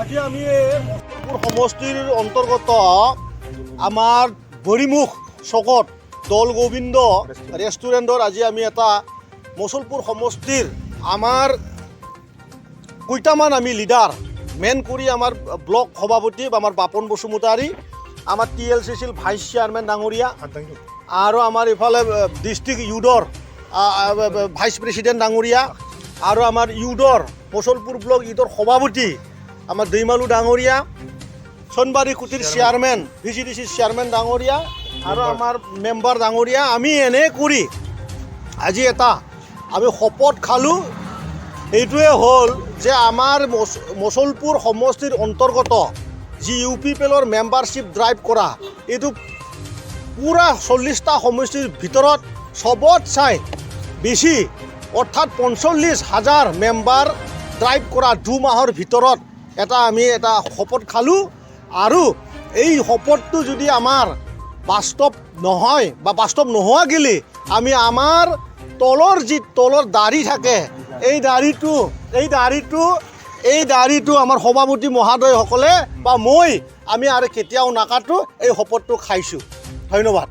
আজি আমি সমষ্টিৰ অন্তৰ্গত আমাৰ বৰিমুখ চকত দৌল গোবিন্দ ৰেষ্টুৰেণ্টৰ আজি আমি এটা মচলপুৰ সমষ্টিৰ আমাৰ কেইটামান আমি লিডাৰ মেন কৰি আমাৰ ব্লক সভাপতি আমাৰ বাপন বসুমতাৰী, আমাৰ TLCCৰ ভাইচ চেয়াৰমেন ডাঙৰীয়া আৰু আমাৰ ইফালে ডিষ্ট্ৰিক্ট ইউডৰ ভাইচ প্ৰেচিডেণ্ট ডাঙৰীয়া আৰু আমাৰ ইউডৰ মচলপুৰ ব্লক ইউডৰ সভাপতি আমাৰ দৈমালু ডাঙৰীয়া, চনবাৰী কুটিৰ চেয়াৰমেন VCDC চেয়াৰমেন ডাঙৰীয়া আৰু আমাৰ মেম্বাৰ ডাঙৰীয়া, আমি এনে কৰি আজি এটা আমি শপত খালোঁ। এইটোৱে হ'ল যে আমাৰ মচলপুৰ সমষ্টিৰ অন্তৰ্গত যি UPPLৰ মেম্বাৰশ্বিপ ড্ৰাইভ কৰা, এইটো পূৰা 40টা সমষ্টিৰ ভিতৰত চবত চাই বেছি, অৰ্থাৎ 45,000 মেম্বাৰ ড্ৰাইভ কৰা 2 মাহৰ ভিতৰত আমি এটা শপত খালোঁ। আৰু এই শপতটো যদি আমাৰ বাস্তৱ নহয় বা বাস্তৱ নোহোৱা গেলি আমি আমাৰ তলৰ দাড়ি থাকে এই দাড়িটো আমাৰ সভাপতি মহোদয়সকলে বা আমি আৰু কেতিয়াও নাকাটো, এই শপতটো খাইছোঁ। ধন্যবাদ।